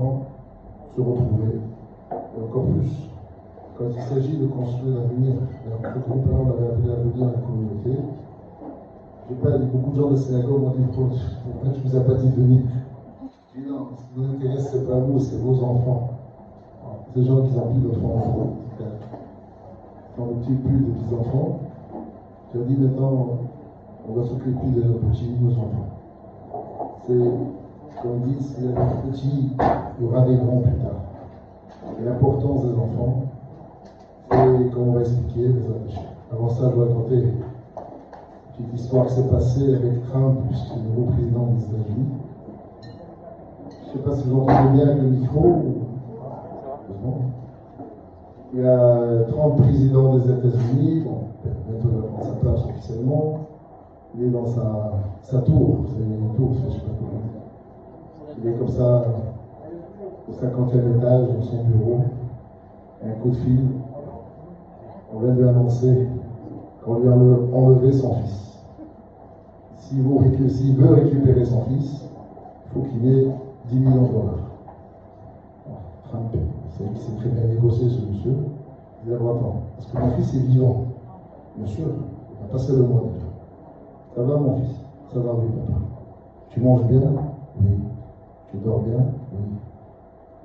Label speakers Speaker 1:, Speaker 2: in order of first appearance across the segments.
Speaker 1: enfants se retrouver, et encore plus quand il s'agit de construire l'avenir. Ce groupe-là, on l'avait appelé l'avenir de la communauté. Je n'ai pas dit, beaucoup de gens de synagogue m'ont dit pourquoi tu ne nous as pas dit de venir. Je dis non, ce qui nous intéresse, ce n'est pas vous, c'est vos enfants. Ces gens qui ont plus d'enfants, qui ont des petits plus de petits-enfants. Je dis maintenant, on va s'occuper de nos petits, nos enfants. C'est, comme on dit, s'il y a des petits, il y aura des grands plus tard. Et l'importance des enfants, c'est, comme on va expliquer, avant ça, je vais raconter une petite histoire qui s'est passée avec Trump, puisqu'il est le nouveau président des États-Unis. Je ne sais pas si vous entendez bien avec le micro. Il y a 30 présidents des États-Unis, bon, bientôt il va prendre sa place officiellement. Il est dans sa tour, c'est une tour, je ne sais pas comment. Il est comme ça, au 50e étage, dans son bureau, un coup de fil. On vient de lui annoncer qu'on lui a enlevé son fils. S'il veut récupérer son fils, il faut qu'il ait 10 millions de dollars. Trump, c'est très bien négocié ce monsieur. Il dit attends, parce que mon fils est vivant. Bien sûr, il va passer le mois déjà. Ça va mon fils? Ça va, oui, papa. Tu manges bien? Oui. Tu dors bien? Oui.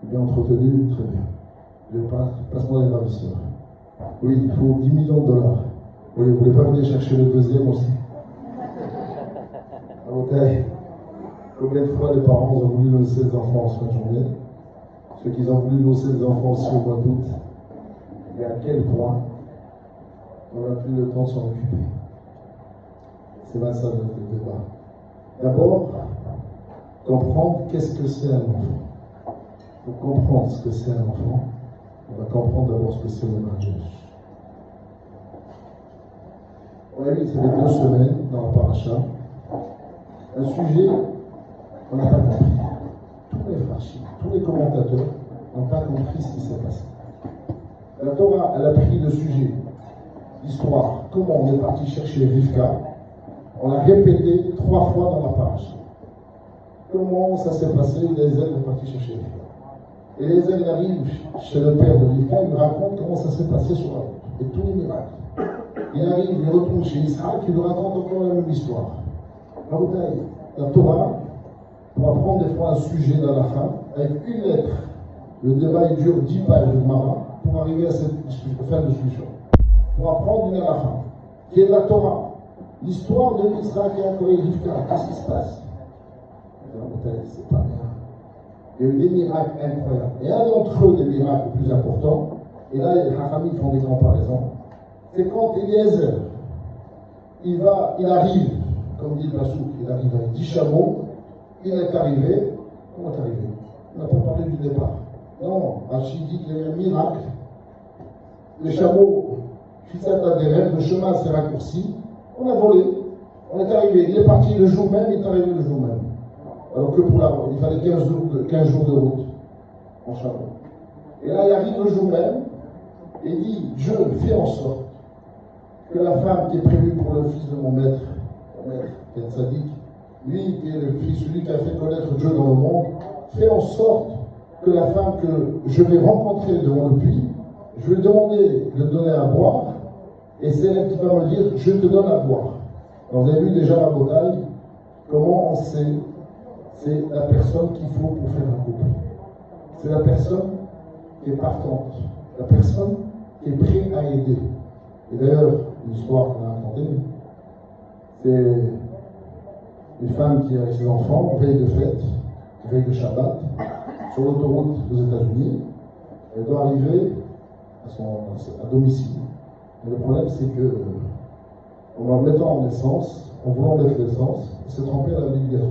Speaker 1: Tu es bien entretenu? Très bien. Passe-moi les ravisseurs. Oui, il faut 10 millions de dollars. Oui, vous ne voulez pas venir chercher le deuxième aussi? Ok. Combien de fois les parents ont voulu laisser les enfants en fin de journée? Ceux qui ont voulu laisser les enfants aussi au mois d'août, et à quel point on n'a plus le temps de s'en occuper. C'est bien ça le débat. D'abord, comprendre qu'est-ce que c'est un enfant. Pour comprendre ce que c'est un enfant, on va comprendre d'abord ce que c'est le mariage. On a vu, ça fait 2 semaines dans la paracha, un sujet qu'on n'a pas compris. Tous les frachis, tous les commentateurs n'ont pas compris ce qui s'est passé. La Torah, elle a pris le sujet, l'histoire, comment on est parti chercher Rivka, on l'a répété 3 fois dans la paracha. Comment ça s'est passé, Eliezer est parti chercher Rivka. Eliezer, il arrive chez le père de Rivka, il lui raconte comment ça s'est passé sur la route, et tous les miracles. Il arrive, il retourne chez Israël, il lui raconte encore la même histoire. La Torah, pour apprendre des fois un sujet dans la fin, avec une lettre, le débat il dure 10 pages de Mara, pour arriver à cette fin de discussion. Pour apprendre une à la fin, qui est la Torah. L'histoire de Israël qui a envoyé Rivka, qu'est-ce qui se passe? C'est pas bien. Il y a eu des miracles incroyables. Et un d'entre eux, des miracles les plus importants, et là, les Hachamim font des comparaisons, c'est quand Eliezer, il arrive, comme dit le Passouk, il arrive avec 10 chameaux, il est arrivé, comment est arrivé? On n'a pas parlé du départ. Non, Rachid dit qu'il y a eu un miracle. Les chameaux, le chemin s'est raccourci, on a volé, on est arrivé, il est parti le jour même, il est arrivé le jour même. Alors que pour il fallait 15 jours de route en chameau. Et là, il arrive le jour même, et dit, je fais en sorte que la femme qui est prévue pour le fils de mon maître, qui est sadique, lui qui est le fils, celui qui a fait connaître Dieu dans le monde, fait en sorte que la femme que je vais rencontrer devant le puits, je vais lui demander de donner à boire, et c'est elle qui va me dire, je te donne à boire. Alors vous avez vu déjà la bataille, comment on sait, c'est la personne qu'il faut pour faire un couple. C'est la personne qui est partante, la personne qui est prête à aider. Et d'ailleurs, une histoire qu'on a racontée, c'est une femme qui est avec ses enfants, veille de fête, veille de Shabbat, sur l'autoroute aux États-Unis. Elle doit arriver à domicile. Mais le problème, c'est que, en mettant en essence, en voulant mettre l'essence, elle s'est trompée à la ligne gasoil.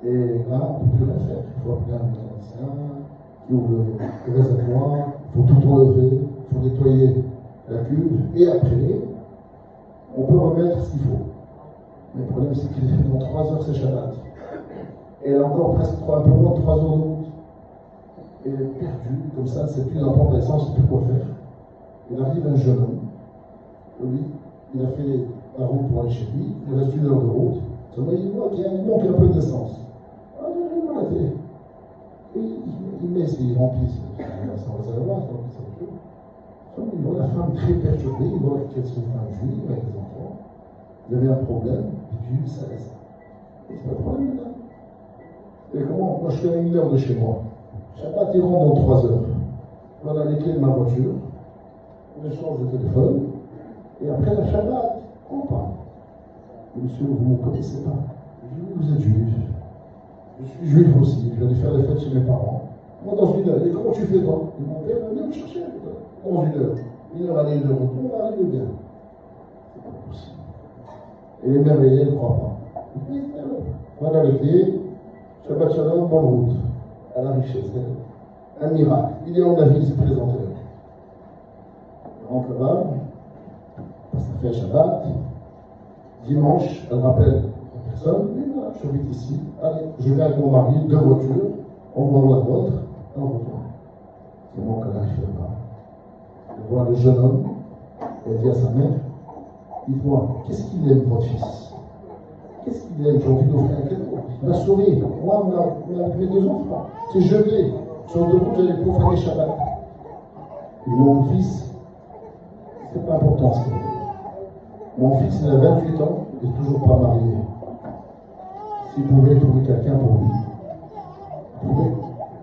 Speaker 1: Et là, on ne peut plus rien faire. Il faut appeler un mécanicien qui ouvre le réservoir, il faut tout enlever, il faut nettoyer la cuve, et après, on peut remettre ce qu'il faut. Mais le problème, c'est qu'il est dans 3 heures, c'est Shabbat. Et elle a encore presque un peu moins de 3 heures de route. Et elle est perdue, comme ça, elle ne sait plus dans prendre l'essence, elle ne sait plus quoi faire. Il arrive un jeune homme. Lui, il a fait la route pour aller chez lui, il reste 1 heure de route. Ça va, il voit qu'il manque un peu d'essence. Ah, je vais m'arrêter. Et il remplit son réservoir, il voit la femme très perturbée, il voit qu'elle est une femme juive avec des enfants. Il y avait un problème, et Dieu savait ça. C'est pas le problème là. Et comment? Moi je suis à 1 heure de chez moi. Shabbat il rentre dans 3 heures. Voilà les clés de ma voiture, on échange de téléphone, et après la Shabbat, on parle. Monsieur, vous ne me connaissez pas. Je dis, vous êtes juif. Je suis juif aussi, je vais aller faire les fêtes chez mes parents. Moi, dans 1 heure, et comment tu fais toi? Et mon père vient me chercher. Dans 1 heure. 1 heure aller, 1 heure retour, on arrive bien. C'est pas possible. Et les merveilleux ne croient pas. Voilà les clés. Shabbat Shalom, bonne route. À la richesse. Un miracle. Il est en David, il s'est présenté. Il rentre là-bas. Ça fait Shabbat. Dimanche, elle rappelle la personne. Et voilà, je suis ici. Allez, je viens avec mon mari, 2 voitures. On voit la vôtre. Et on retourne. C'est moi qu'elle arrive là-bas. Elle voit le jeune homme. Et elle dit à sa mère, dites-moi, qu'est-ce qu'il aime, votre fils? Qu'est-ce qu'il aime? J'ai envie d'offrir un cadeau. Il m'a sauvé. Moi, mes 2 enfants. C'est gelé. Sur 2 routes, j'allais profaner Shabbat. Et mon fils, c'est pas important ce qu'il veut. Mon fils, il a 28 ans, il n'est toujours pas marié. S'il pouvait trouver quelqu'un pour lui, trouver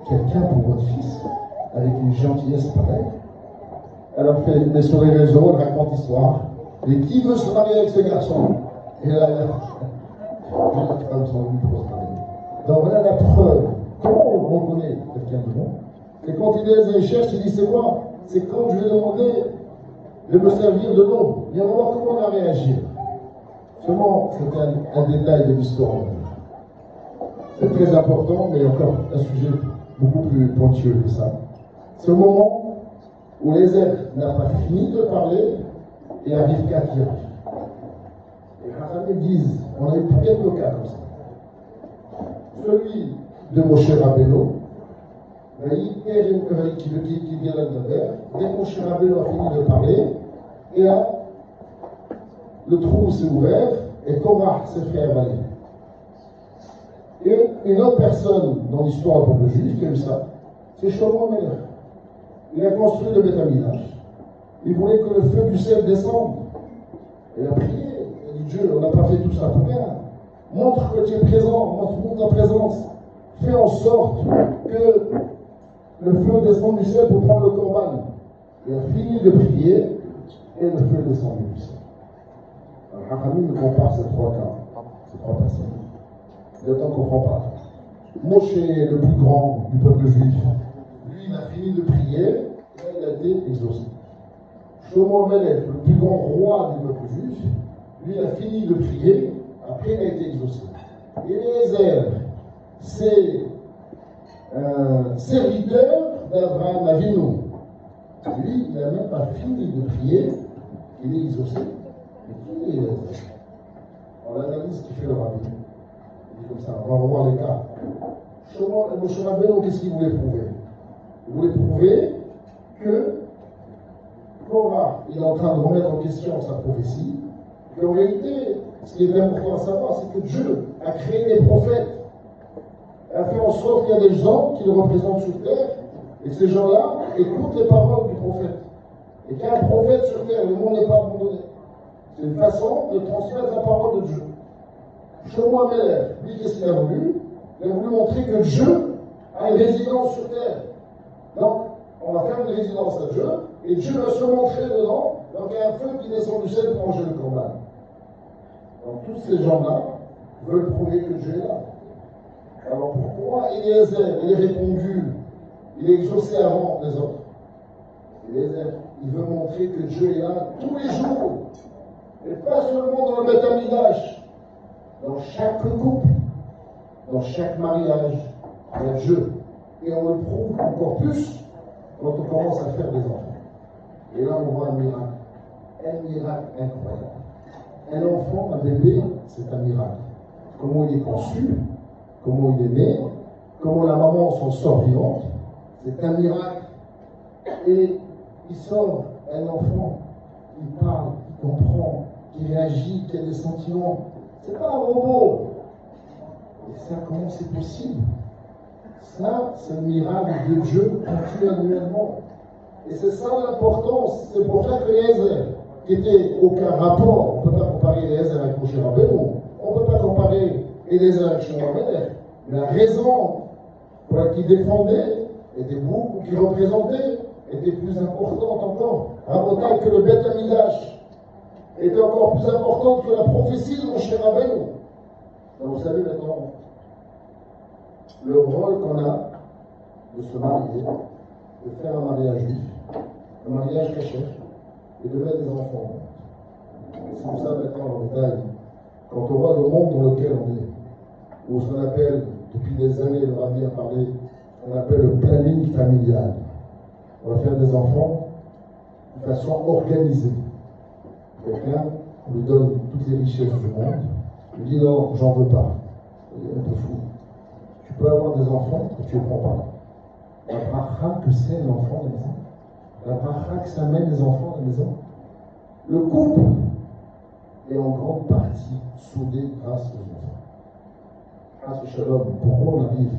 Speaker 1: quelqu'un pour votre fils, avec une gentillesse pareille. Elle a fait, mais sur les réseaux, elle raconte l'histoire. Et qui veut se marier avec ce garçon? Et là, les femmes sont venues pour se marier. Donc voilà la preuve. Comment on reconnaît quelqu'un de bon? C'est quand il cherche, il dit c'est quoi? C'est quand je vais demander de me servir de l'eau. Et on va voir comment on va réagir. Seulement, c'est un détail de l'histoire. C'est très important, mais encore un sujet beaucoup plus pointueux que ça. Ce moment où Ézère n'a pas fini de parler et arrive qu'à qui arrive. Et Chachamim disent, on a eu quelques cas comme ça. Celui de Moshe Rabbeinu, qui vient là-dedans, dès que Moshe Rabbeinu a fini de parler, et là, le trou s'est ouvert et Korach s'est fait avaler. Et une autre personne dans l'histoire du peuple juif qui a eu ça, c'est Shlomo Melech. Il a construit le Beth Amikdash. Il voulait que le feu du ciel descende. Il a prié. Il a dit Dieu, on n'a pas fait tout ça pour rien. Montre que tu es présent, montre ta présence. Fais en sorte que le feu descende du ciel pour prendre le corban. Il a fini de prier et le feu descend du ciel. Alors, Chachamim compare ces 3 cas, ces 3 personnes. Il ne comprend pas. Moshe, le plus grand du peuple juif, lui, il a fini de prier et il a été exaucé. Shlomo Melech, le plus grand roi du peuple juif, lui, il a fini de prier, après il a été exaucé. Et Eliezer, c'est un serviteur d'Abraham Avinu. Lui, il n'a même pas fini de prier, il est exaucé. Mais qui est Eliezer? On analyse ce qu'il fait le rabbi. Il dit comme ça, on va revoir les cas. Moshe Rabbeinu, qu'est-ce qu'il voulait prouver? Il voulait prouver que Korah, il est en train de remettre en question sa prophétie, qu'en réalité, ce qui est important à savoir, c'est que Dieu a créé des prophètes, et a fait en sorte qu'il y a des gens qui le représentent sur terre, et ces gens-là écoutent les paroles du prophète. Et qu'il y a un prophète sur terre, le monde n'est pas abandonné. C'est une façon de transmettre la parole de Dieu. Shlomo Melech, lui, qu'est-ce qu'il a voulu? Il a voulu montrer que Dieu a une résidence sur terre. Donc, on va faire une résidence à Dieu, et Dieu va se montrer dedans, donc il y a un feu qui descend du ciel pour manger le corban. Donc, tous ces gens-là veulent prouver que Dieu est là. Alors, pourquoi Eliezer, il est répondu, il est exaucé avant les autres? Eliezer, il veut montrer que Dieu est là tous les jours, et pas seulement dans le Beth Amikdash. Dans chaque couple, dans chaque mariage, il y a Dieu. Et on le prouve encore plus quand on commence à faire des enfants. Et là, on voit un miracle incroyable. Un enfant, un bébé, c'est un miracle. Comment il est conçu, comment il est né, comment la maman s'en sort vivante, c'est un miracle. Et il sort un enfant, il parle, il comprend, il réagit, qui a des sentiments. C'est pas un robot. Et ça, comment c'est possible? Ça, c'est le miracle de Dieu continuellement. Et c'est ça l'importance. C'est pour ça que Eliezer, qui était aucun rapport, on ne peut pas comparer Eliezer avec Moshe Rabbeinu, on ne peut pas comparer Eliezer avec Shlomo Amelech. Mais la raison pour laquelle il défendait était beaucoup, qui représentait, était plus importante encore. Rabotai, que le Beth Amidash était encore plus importante que la prophétie de Moshe Rabbeinu. Donc vous savez maintenant le rôle qu'on a de se marier, de faire un mariage juif, un mariage caché, et de mettre des enfants. C'est pour ça maintenant, Rabotai, quand on voit le monde dans lequel on est, où ce qu'on appelle, depuis des années, le rabbi a parlé, on appelle le planning familial. On va faire des enfants de façon organisée. Quelqu'un, on lui donne toutes les richesses du monde, il dit non, j'en veux pas. Il est un peu fou. Tu peux avoir des enfants que tu ne prends pas. La bracha que c'est l'enfant à la maison. La bracha que ça mène les enfants à la maison. Le couple est en grande partie soudé grâce aux enfants. Grâce au shalom. Pourquoi on arrive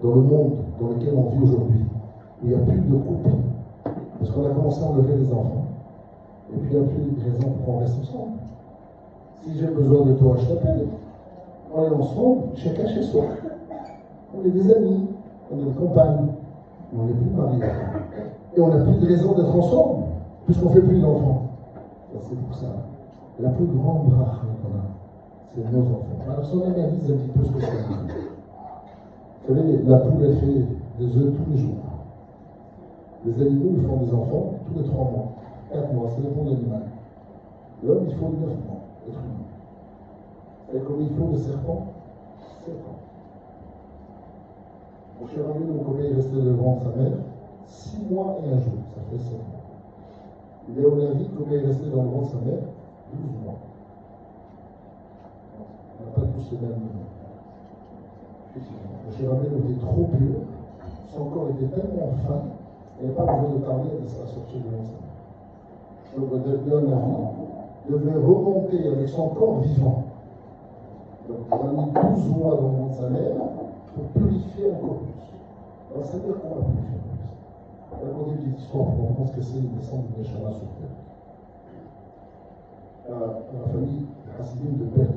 Speaker 1: dans le monde dans lequel on vit aujourd'hui, où il n'y a plus de couple? Parce qu'on a commencé à enlever les enfants. Et puis il n'y a plus de raison pour qu'on reste ensemble. Si j'ai besoin de toi, je t'appelle. On est ensemble, chacun chez soi. On est des amis, on est des compagnes, mais on n'est plus mariés. Et on n'a plus de raison d'être ensemble, puisqu'on ne fait plus d'enfants. C'est pour ça. La plus grande bracha qu'on a, c'est nos enfants. Alors son analyse un petit peu ce que c'est. Vous savez, la poule, elle fait des œufs tous les jours. Les animaux, ils font des enfants tous les 3 mois, 4 mois, ça dépend de l'animal. L'homme, il faut 9 mois, être humain. Et comme il faut le serpent, 7 ans. Mon cher ami, combien il restait devant sa mère? 6 mois et 1 jour, ça fait 7 mois. Il est au Lévi, combien il restait dans le ventre de sa mère? 12 mois. On n'a pas tous le même nom. Mon cher ami était trop pur, son corps était tellement fin, il n'y avait pas besoin de parler de sa sortie de l'ensemble. Donc le Lévi devait remonter avec son corps vivant. Donc il a mis 12 mois dans le ventre de sa mère pour purifier encore plus. Alors ça veut dire qu'on va purifier plus. On va raconter une petite histoire pour comprendre ce que c'est une naissance de Neshama sur terre. Dans la famille Hassidim de Belz,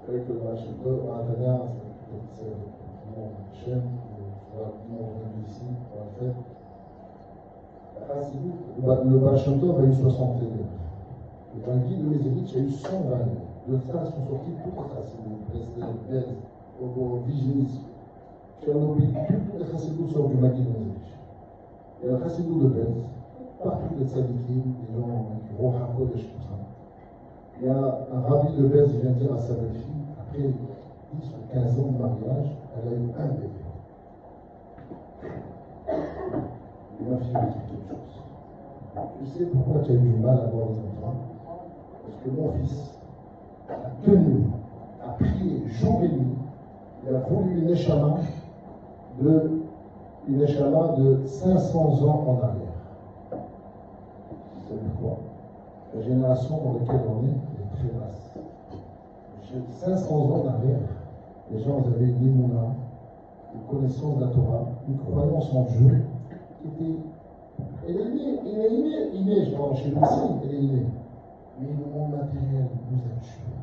Speaker 1: avec le Rachel à Atania, c'est mon chef, on est ici, on va le faire. Hassidim, le Baal Shem Tov a eu 60 élèves. Et dans le guide de mes élites, il y a eu 120 élèves. De ça sont sortis toutes les Hassidim, Breslev, Belz, au Vigilis, Tchernobyl, toutes les Hassidim sortent du Magui de mes élites. Il y a le Hassidou de Belz, partout les tzadikim, des gens qui vont à Kodesh, tout ça. Il y a un rabbi de Belz qui vient dire à sa belle-fille, après 10 ou 15 ans de mariage, elle a eu un bébé. Et ma fille m'a dit quelque chose. Tu sais pourquoi tu as eu du mal à avoir des enfants? Parce que mon fils a tenu, a prié jour et nuit, il a voulu une échama de 500 ans en arrière. Vous savez quoi? La génération dans laquelle on est très basse. 500 ans en arrière, les gens avaient une émouna, une connaissance de la Torah, une croyance en Dieu qui était. Elle est innée, je parle chez nous ici, elle est innée. Mais le monde matériel nous a tués.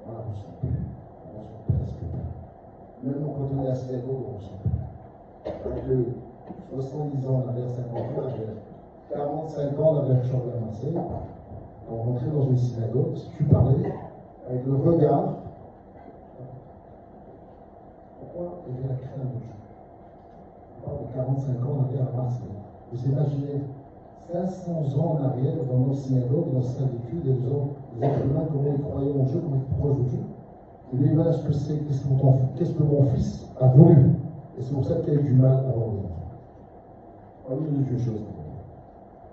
Speaker 1: On ne ressent plus. On ne ressent presque plus. Même quand on est à Sénégal, on ne ressent plus. Avec 70 ans en arrière, 50 ans en arrière, 45 ans en arrière, je suis à Marseille, on rentrait dans une synagogue, si tu parlais, avec le regard, pourquoi il y avait la crainte de Dieu? On parle de 45 ans en arrière à Marseille. Vous imaginez 500 ans en arrière dans nos synagogues, dans nos syndicats, des êtres humains, comment ils croyaient en Dieu, comment ils proches de Dieu. Et lui, voilà ce que c'est, qu'est-ce que mon fils a voulu. Et c'est pour ça qu'il a eu du mal à avoir des enfants. On va dire une chose.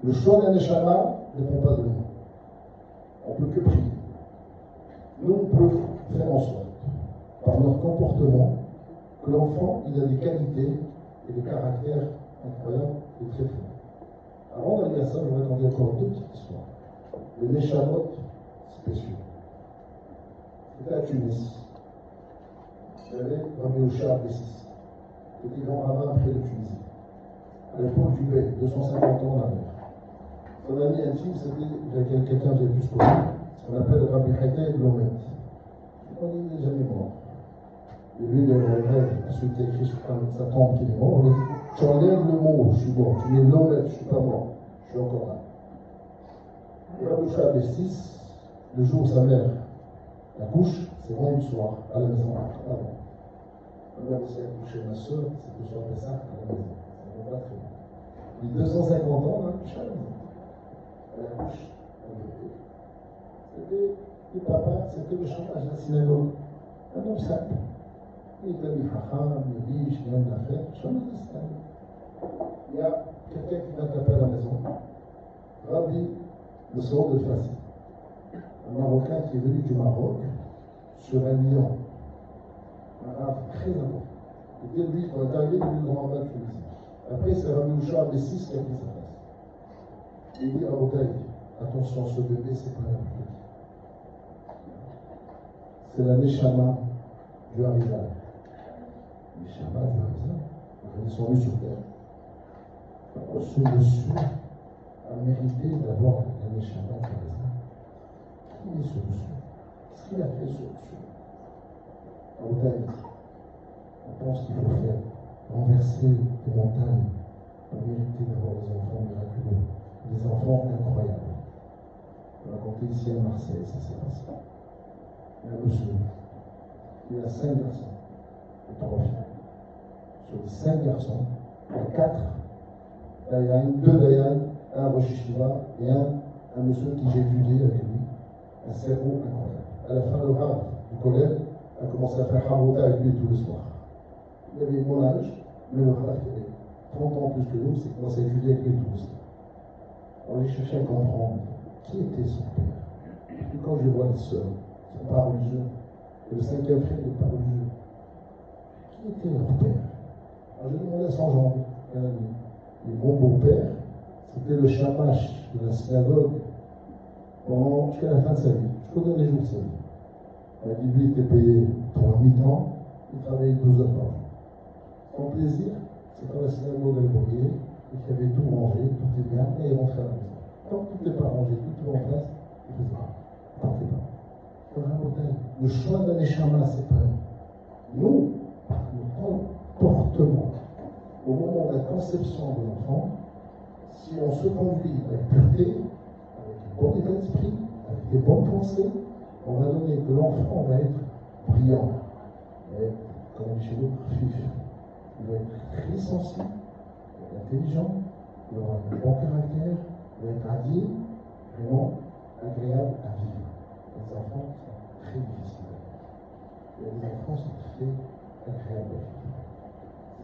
Speaker 1: Le choix d'un Neshama ne dépend pas de nous. On ne peut que prier. Nous, on peut faire en sorte, par notre comportement, que l'enfant, il a des qualités et des caractères incroyables et très forts. Avant d'aller à ça, je vais raconter encore 2 petites histoires. Les Neshamot spéciaux. C'était à Tunis. J'avais Rabbi Oshar Bessis. était grand rabbin près de Tunisie. À l'époque du Bey, 250 ans en arrière. Son ami intime, c'était quelqu'un que j'ai plus connu, ce qu'on appelle Rabbi Haïda ibn Omed. Il n'est jamais mort. Et lui, dans le rêve, celui qui a écrit sur sa tombe qu'il est mort, il a dit tu enlèves le mot, je suis mort. Tu mets l'Omed, je ne suis pas mort. Je suis encore là. Et Rabbi Shah 6, le jour où sa mère accouche, c'est vendredi soir, à la maison. Avant. Regarde si elle a accouché ma soeur, c'est que je rappelle ça à la maison. Ça ne va pas très bien. Il a 250 ans, elle a accouché à la maison. Elle accouche un bébé. C'était le papa, c'était le chantage à la synagogue. Un homme simple. Il était mis Chacham, il est riche, il a une affaire. Chantage de synagogue. Il y a quelqu'un qui vient taper à la maison. Rabbi, le sort de Fassi. Un Marocain qui est venu du Maroc sur un lion. Un arabe très important. C'était lui, quand il est arrivé, il est grand rabbin de Tunisie. Après, c'est Rabbi Ouchar des 6 qui a pris sa place. Il dit à Rabotaï, attention, ce bébé, c'est pas un petit. C'est la Neshama du Harizal. Neshama du Harizal. Ils sont venus sur terre. Alors, ce monsieur a mérité d'avoir la Neshama du Harizal. Qui est ce monsieur? Qu'est-ce qu'il a fait ce monsieur? Rabotaï, on pense qu'il faut faire renverser des montagnes pour mériter d'avoir des enfants miraculeux, des enfants incroyables. On a raconté ici à Marseille, ça s'est passé. Il y a un monsieur, il a 5 garçons et 3 filles. Sur les 5 garçons, il y a 4 Dayan, 2 Dayan, un Rosh Yeshiva et un monsieur qui j'ai étudié avec lui, un cerveau incroyable. À la fin, le rab du collège a commencé à faire Hamouta avec lui tous les soirs. Il avait mon âge, mais le rab qui avait 30 ans plus que nous, c'est commencé à étudier avec lui tous les soirs. Alors j'ai cherché à comprendre qui était son père. Et puis quand je vois les sœurs, ils ne sont pas religieux, et le 5e frère n'est pas religieux, qui était leur père? Alors j'ai demandé à son gendre, un ami. Et mon beau-père, c'était le shamash de la synagogue jusqu'à la fin de sa vie. Je connais les jours de sa vie. Il m'a dit, lui, il était payé pour un mi-temps, il travaillait 12 heures par jour. Son plaisir, c'est quand la synagogue est brûlée, et qu'il avait tout rangé, tout est bien, et il rentrait à la maison. Tant que tout n'est pas rangé, tout est en place, il faisait pas. Partez pas. Le choix d'un Neshama, c'est pas nous, le comportement. Au moment de la conception de l'enfant, si on se conduit avec pureté, avec un bon état d'esprit, avec des bonnes pensées, on va donner que l'enfant va être brillant, il va être, comme on dit chez nous, fif. Il va être très sensible, il va être intelligent, il aura un bon caractère, il va être radieux, vraiment agréable à vivre. Les enfants sont très difficiles à vivre. Et les enfants sont très agréables à vivre.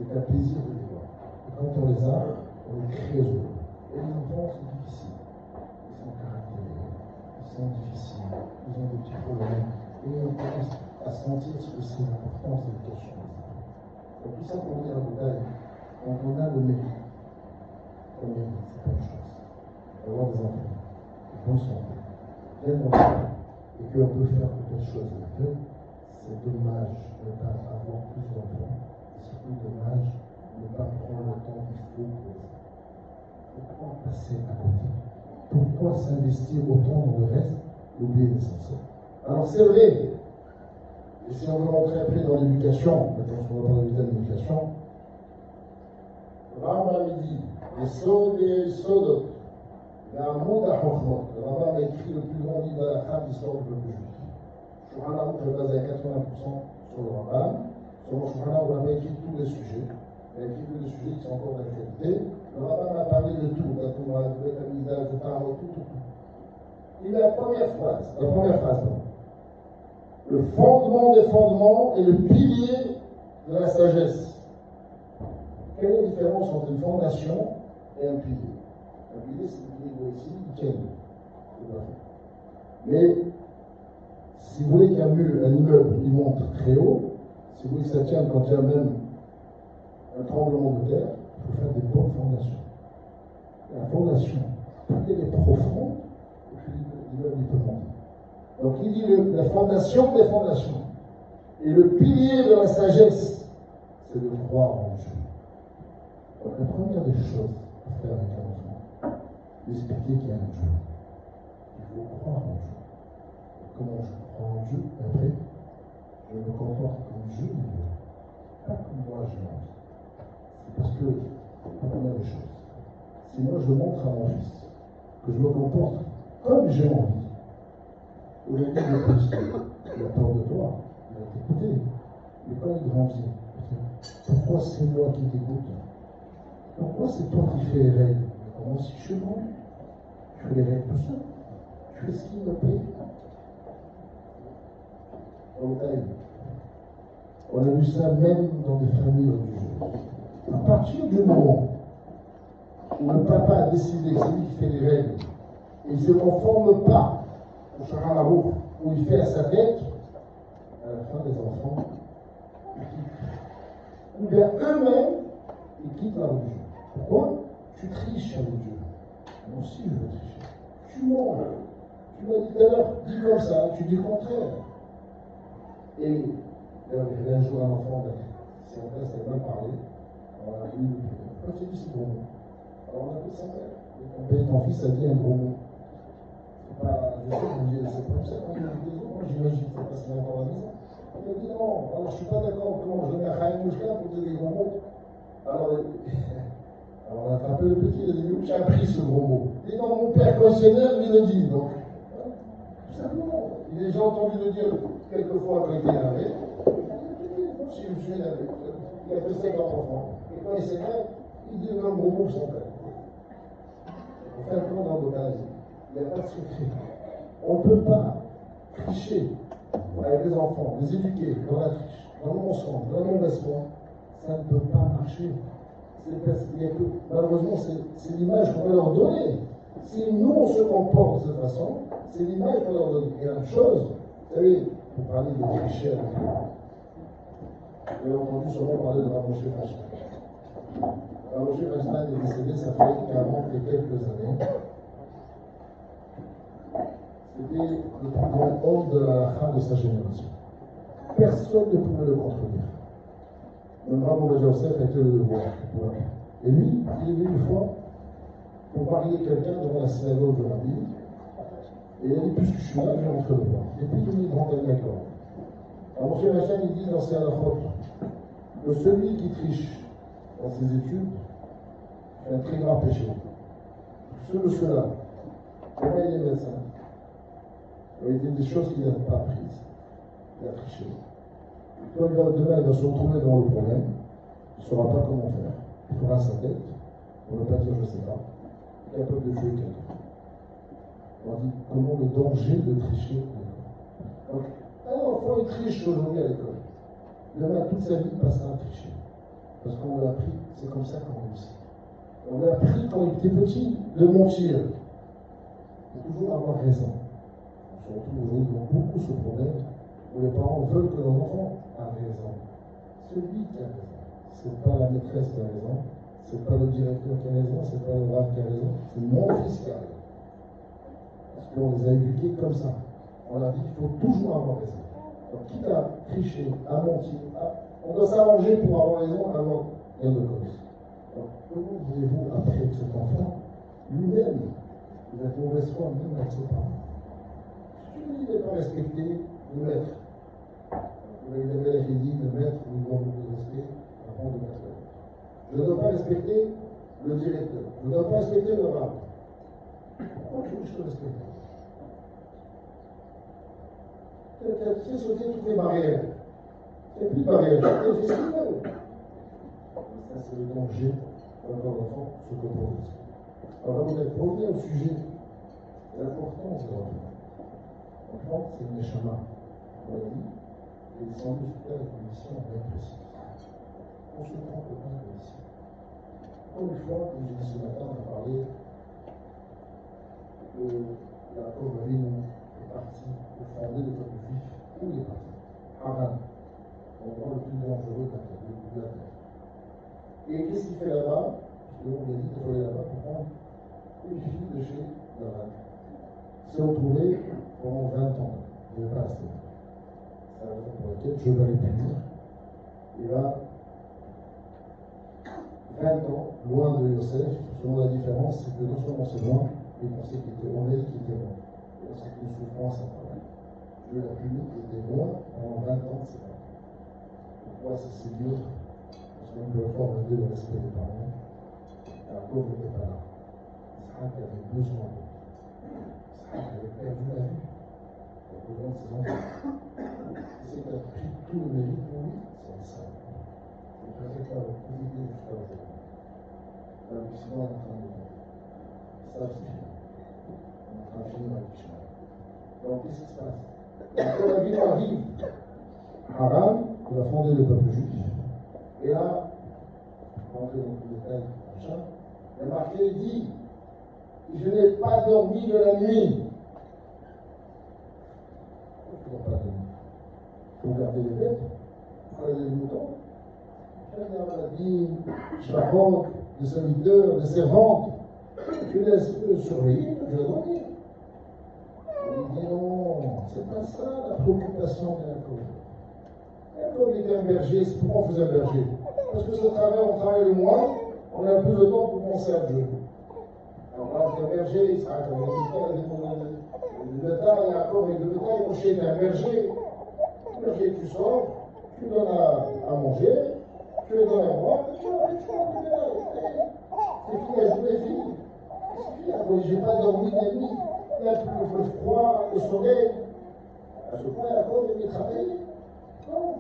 Speaker 1: C'est un plaisir de les voir. Et quand on les a, on est très heureux. Et les enfants sont difficiles. Ils sont caractérisés. Ils sont difficiles. Ils ont des petits problèmes. Et on commence à sentir ce que c'est l'importance de l'éducation des enfants. Donc tout ça pour dire à Bouddhaï, quand on a le mérite, c'est pas une chance. D'avoir des enfants, de bonne santé, bien dans et qu'on peut faire d'autres choses avec eux, c'est dommage de ne pas avoir plus d'enfants. C'est surtout dommage de ne pas prendre le temps qu'il faut pour ça. Pourquoi passer à côté? Pourquoi s'investir autant dans le reste et oublier l'essentiel? Alors c'est vrai, et si on veut rentrer après dans l'éducation, maintenant on va parler de l'éducation, Rambam dit, les sods et les sods, il y a un mot d'Achokmot. Le Rambam a écrit le plus grand livre de la femme d'histoire du peuple juif. Shulchan Aruch est basé à 80% sur le Rambam. Sur le Shulchan Aruch, on n'a pas écrit tous les sujets. Il a écrit tous les sujets qui sont encore d'actualité. Le Rambam a parlé de tout, de la Torah, de l'Amida, de Tarot, tout. Il a la première phrase, le fondement des fondements et le pilier de la sagesse. Quelle est la différence entre une fondation et un pilier? Un pilier, c'est le pilier ici, il tient. Mais si vous voulez qu'un immeuble il monte très haut, si vous voulez que ça tienne quand il y a même un tremblement de terre, il faut faire des bonnes fondations. La fondation, plus elle est profonde, plus l'immeuble peut monter. Donc il dit la fondation des fondations et le pilier de la sagesse, c'est de croire en Dieu. Donc la première des choses à faire avec un enfant, lui expliquer qu'il y a un Dieu. Il faut croire en Dieu. Comment je crois en Dieu? Et après, je me comporte comme Dieu me veut. Pas comme moi j'ai envie. C'est parce que la première des choses. Si moi je montre à mon fils que je me comporte comme j'ai envie, aujourd'hui le petit, il a peur de toi, il va t'écouter. Mais quand il grandit, pourquoi c'est moi qui t'écoute? Pourquoi c'est toi qui fais les règles? Comment si je suis bon? Je fais les règles tout seul. Je fais ce qu'il me paye. On a vu ça même dans des familles religieuses. À partir du moment où le papa a décidé que c'est lui qui fait les règles, et il ne se conforme pas au charalabour où il fait à sa tête, à la fin, les enfants, ils quittent. Ou bien eux-mêmes, ils quittent la religion. Pourquoi? Tu triches avec Dieu. Moi aussi, je veux tricher. Tu mens. Tu m'as dit tout à l'heure, dis comme ça, tu dis le contraire. Et j'avais un jour un enfant, si on ne s'est mal parlé, on a vu, quand tu dis ce gros mot, alors on a fait ça. Ton fils a dit un gros mot. C'est pas, je sais que vous dites, c'est comme ça qu'on dit des autres, moi j'imagine que c'est parce qu'il est encore à la maison. Il m'a dit non, alors je ne suis pas d'accord, comment je mets un Chaim Mouchka pour dire des gros mots. Alors on a attrapé le petit, il a dit, j'ai appris ce gros mot. Il dit non, mon père questionnaire, lui le dit. Donc, tout simplement, il a déjà entendu le dire quelquefois quand il était énervé. Si je suis énervé, il a fait 50 enfants. Et quand il s'énerve, il dit un gros mot pour son père. On fait un peu dans nos cas, il n'y a pas de secret. On ne peut pas tricher avec les enfants, les éduquer dans la triche, dans le mensonge, dans le mauvaise foi. Ça ne peut pas marcher. Malheureusement, c'est l'image qu'on va leur donner. Si nous, on se comporte de cette façon, c'est l'image qu'on va leur donne. Et une chose, vous savez, vous parlez de tricher avec vous. Vous avez entendu sûrement parler de Ramoshe Fashman. Ramoshe Fashman est décédé, ça fait 40 et quelques années. C'était le plus grand homme de la fin de sa génération. Personne ne pouvait le contredire. Même Ramon Joseph a été le voir. Et lui, il est venu une fois pour marier quelqu'un devant la synagogue de Rabbi. Et il a dit, puisque je suis là, je vais rentrer le voir. Et puis il est venu grand avec l'accord. Alors M. Hachem, il dit dans ses halachot que celui qui triche dans ses études fait un très grave péché. Ce monsieur-là, comment il est médecin, il a dit des choses qu'il n'a pas apprises. Il a triché. Et quand demain il va se retrouver devant le problème, il ne saura pas comment faire. Il fera sa tête, on ne va pas dire je ne sais pas, il est capable de tuer quelqu'un. On dit comment le danger de tricher à l'école. Donc, un enfant il triche aujourd'hui à l'école. Demain, toute sa vie, il passera à tricher. Parce qu'on l'a appris, c'est comme ça qu'on réussit. On l'a appris quand il était petit de mentir. Il faut toujours avoir raison. On se retrouve aujourd'hui dans beaucoup ce problème où les parents veulent que leurs enfants aient raison. C'est lui qui a raison. C'est pas la maîtresse qui a raison. C'est pas le directeur qui a raison. C'est pas le rave qui a raison. C'est mon fils qui a raison. Parce qu'on les a éduqués comme ça. On a dit qu'il faut toujours avoir raison. Donc, quitte à tricher, à mentir, on doit s'arranger pour avoir raison avant rien de cause. Donc, comment voulez-vous, après que cet enfant, lui-même, il a de mauvaise foi, même avec ses parents? Si tu lui dis de ne pas respecter le maître, il avait dit le maître, nous devons beaucoup de respect avant de mettre le maître. Je ne dois pas respecter le directeur, je ne dois pas respecter le rab. Pourquoi je te respecte? Tu as sauté toutes les barrières. Il n'y a plus de barrières. Chacun fait ce qu'il veut. Ça, c'est le danger quand un enfant se compose. Alors, pour revenir au sujet, l'importance de l'enfant. L'enfant, c'est une neshama. On l'a dit, il est descendu sur terre avec une mission bien précise. On se trompe pas de mission. Encore une fois, comme j'ai dit ce matin, on a parlé de la pauvre vie est parti pour fonder le peuple juif. Où il est parti? Haran, l'endroit le plus dangereux de la terre. Et qu'est-ce qu'il fait là-bas? Parce qu'on lui a dit qu'il faut aller là-bas pour prendre une fille de chez Laban. Il s'est retrouvé pendant 20 ans. Il ne va pas rester. C'est la raison pour laquelle je vais aller punir. Il va 20 ans, loin de Yosef. Selon la différence, c'est que non seulement c'est loin, mais on sait qu'il était honnête, qu'il était bon. Et c'est une souffrance incroyable. Dieu la puni était loin pendant 20 ans, c'est vrai. Pourquoi c'est dur? Parce qu'on peut former le respect des parents. La pauvre n'était pas là. Isaac avait besoin de lui. Isaac avait perdu la vue. Il a besoin de ses enfants. C'est qu'il a pris tout le mérite pour lui, c'est ça. C'est peut-être là, vous profitez jusqu'à aujourd'hui. Sinon, on est en train de mourir. Ça, c'est fini. On est en train de finir avec Ishmael. Donc, qu'est-ce qui se passe? Quand la vie arrive, Haran, qui va fonder le peuple juif, et là, on va rentrer dans le détail prochain, il y a marqué, il dit, je n'ai pas dormi de la nuit. Pourquoi tu n'as pas dormi? Il faut garder les bêtes, il faut garder les moutons. Chacun a dit, Shahok, des serviteurs, des servantes, je laisse surveiller, je vais dormir. Il dit non, c'est pas ça la préoccupation de Yaakov. Yaakov était un berger, c'est pourquoi on faisait un berger? Parce que on travaille le moins, on a plus de temps pour penser à Dieu. Alors là, on est un berger, il sera comme le bétail, Yaakov et le bétail, Moshe était un berger. Le berger, tu sors, tu donnes à manger, tu le donnes à boire, tu vas le bétail. C'est fini, la journée est finie. C'est fini, je n'ai pas dormi de nuit. Il y a le froid, le soleil. À ce point, Yaakov est travailler. Non.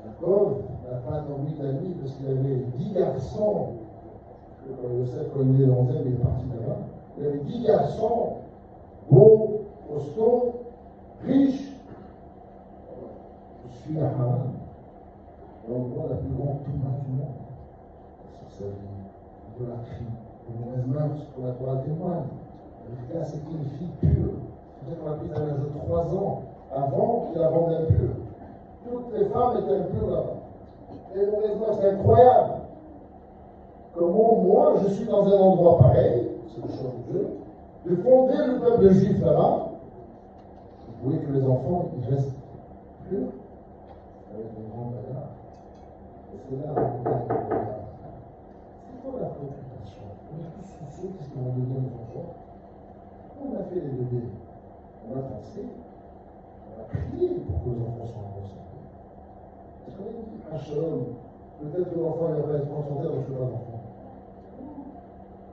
Speaker 1: Yaakov n'a pas dormi de la nuit parce qu'il avait 10 garçons. Je sais quand il est dans il est parti là-bas. Il avait 10 garçons, beaux, costauds, riches. Je suis à Haran. On voit la plus grande touma du monde. Sur sa vie, de la crie, de mauvaises mœurs, pour la Torah témoigne. Rivka, c'était une fille pure. Peut-être qu'on l'a prise à l'âge de 3 ans, avant qu'il la rende impure. Toutes les femmes étaient impures là-bas. Les mauvaises mœurs, c'est incroyable. Comment moi, je suis dans un endroit pareil, c'est le choix de Dieu, de fonder le peuple juif là-bas. Vous voulez que les enfants, ils restent purs, avec une grande bagarre. Et c'est là où c'est quoi la préoccupation? On est tous soucieux de ce qu'ils vont donner aux enfants. On a fait les bébés, on a pensé, on a prié pour que les enfants soient en bonne santé. Parce qu'on a dit, Hachem, peut-être que l'enfant il va être en santé, alors je ne fais pas d'enfant.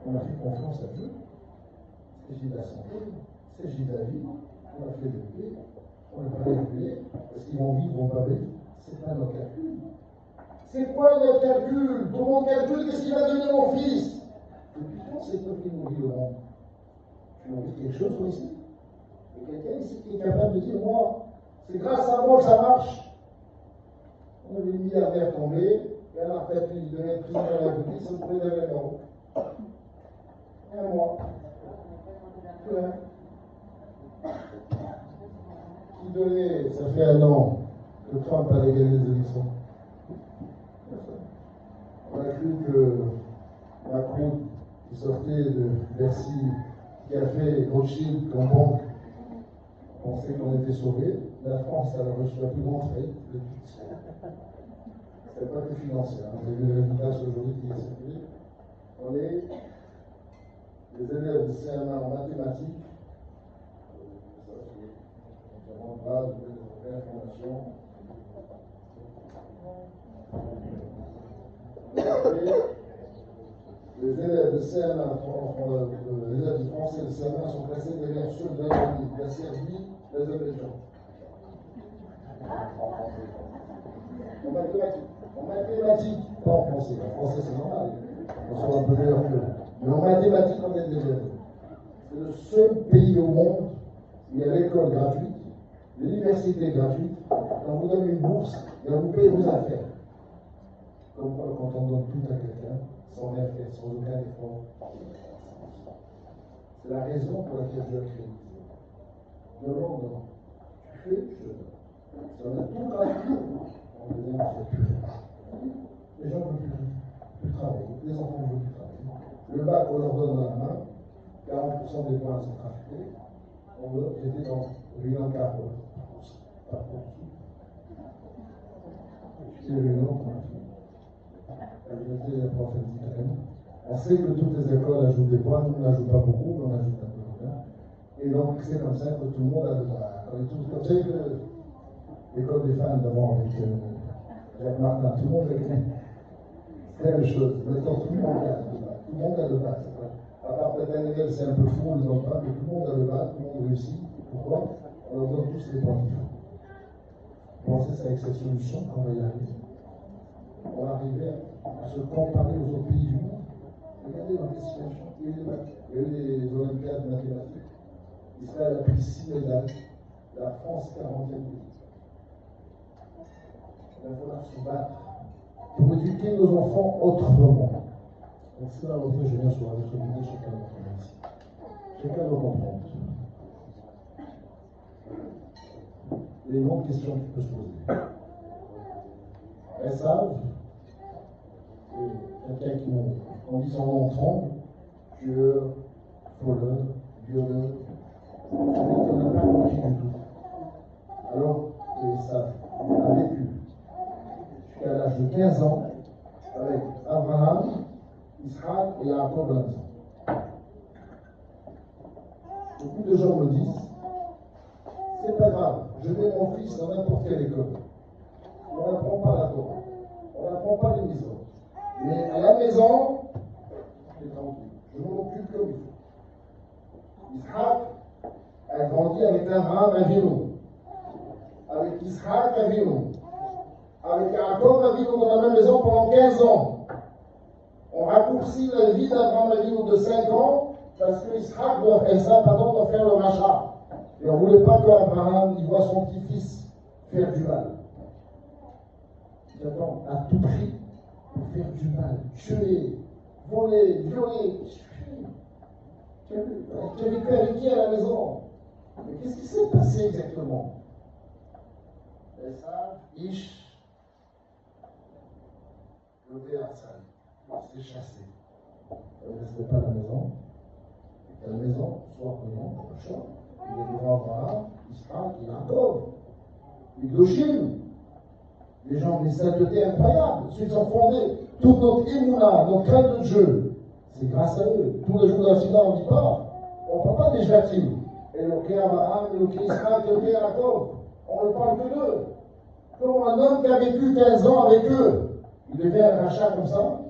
Speaker 1: On a fait confiance à Dieu. Il s'agit de la santé, il s'agit de la vie. On a fait les bébés, on n'a pas régulier. Est-ce qu'ils vont vivre ou pas vivre? C'est pas notre calcul. C'est quoi notre calcul? Tout mon calcul, qu'est-ce qu'il va donner mon fils? Depuis quand c'est toi qui nourris le monde? Tu nourris quelque chose, toi ici? Et quelqu'un ici qui est capable de dire, moi, c'est grâce à moi que ça marche. On avait une milliardaire tombée, et elle a peut-être il devait être président de la République, ça pouvait donner le nom. Un mois. Ouais. Qui donnait, ça fait 1 an, que Trump a gagné les élections. On a cru que Macron, qui sortait de Bercy, qui a fait Rothschild comme banque, pensait qu'on était sauvés. La France, elle a reçu la plus grande faillite de toute l'histoire. Ce n'est pas que financier. Vous avez vu les résultats aujourd'hui qui est circulé. On est les élèves de CM1 en mathématiques. Ça, c'est vraiment grave, je vais vous donner l'information. Les élèves de CM1, les élèves du français de CM1 sont classés derrière ceux de l'Algérie, de la Serbie, de l'Azerbaïdjan. En mathématiques, pas en français. En français, c'est normal. On sera un peu meilleur que eux. Mais en mathématiques, on est déjà. C'est le seul pays au monde où il y a l'école gratuite, l'université gratuite, on vous donne une bourse et on vous paye vos affaires. Comme quoi, quand on donne tout à quelqu'un, sans rien faire, sans aucun effort, c'est la raison pour laquelle Dieu a créé. Demande, tu fais, je donne. Si on a tout gratuit, on devient plus. Les gens ne veulent plus travailler, les enfants ne veulent plus travailler. Le bac, on leur donne dans la main, 40% des points sont trafiqués. J'étais dans Rion Carreau, par contre. J'étais Rion, j'étais prophète d'Israël. On sait que toutes les écoles ajoutent des points, nous n'ajoutons pas beaucoup, mais on ajoute un peu. Et donc c'est comme ça que tout le monde a le droit. Comme c'est que l'école des femmes d'avant avec Jacques Martin, tout le monde c'est la même chose. Maintenant tout le monde a le bac. Tout le monde a le bac. À part peut-être un élève, c'est un peu fou, on ne le donne pas, mais tout le monde a le bac, tout le monde réussit. Pourquoi? On leur donne tous les points qu'il faut. Pensez c'est avec cette solution qu'on va y arriver. On va arriver à se comparer aux autres pays du monde. Regardez dans quelle situation. Il y a eu les Olympiades mathématiques. Israël a pris 6 médailles. La France, 40e. Il va falloir se battre pour éduquer nos enfants autrement. Donc, si la rentrée, je viens sur la notre idée, chacun doit comprendre ici. Chacun doit comprendre. Il y a une grande question qui peut se poser. Elles savent, quelqu'un qui on dit son nom tremble, tueur, voleur, violeur, on n'a pas compris du tout. Alors, ils savent, on a vécu jusqu'à l'âge de 15 ans avec Abraham, Isaac et Jacob à la maison. Beaucoup de gens me disent, c'est pas grave, je mets mon fils dans n'importe quelle école. On n'apprend pas la Torah, on n'apprend pas les maisons. Mais à la maison, je suis tranquille, je m'en occupe comme il faut. Isaac a grandi avec Abraham Avinu, avec Isaac Avinu, avec Jacob Avinu dans la même maison pendant 15 ans. On raccourcit la vie d'Abraham Avinu de 5 ans parce que Isaac doit faire le rachat. Et on ne voulait pas qu'Abraham y voit son petit-fils faire du mal. Il attend à tout prix pour faire du mal, tuer, voler, violer. Tu as vécu avec qui à la maison? Mais qu'est-ce qui s'est passé exactement? Et ça, Ish, le Béatsal, s'est chassé. Il ne restait pas à la maison. À la maison, soit non, pas le choix. Il est devant Abraham, Isaac et Jacob. Idoshim. Les gens ont des saintetés incroyables. Ceux qui sont fondés. Toute notre émouna, notre crainte de Dieu, c'est grâce à eux. Tous les jours de la Sina, on ne dit pas. On ne parle pas des Jatim. Et le Abraham, le Isaac, le Jacob. On ne parle que d'eux. Comme un homme qui a vécu 15 ans avec eux, il devient un rachat comme ça.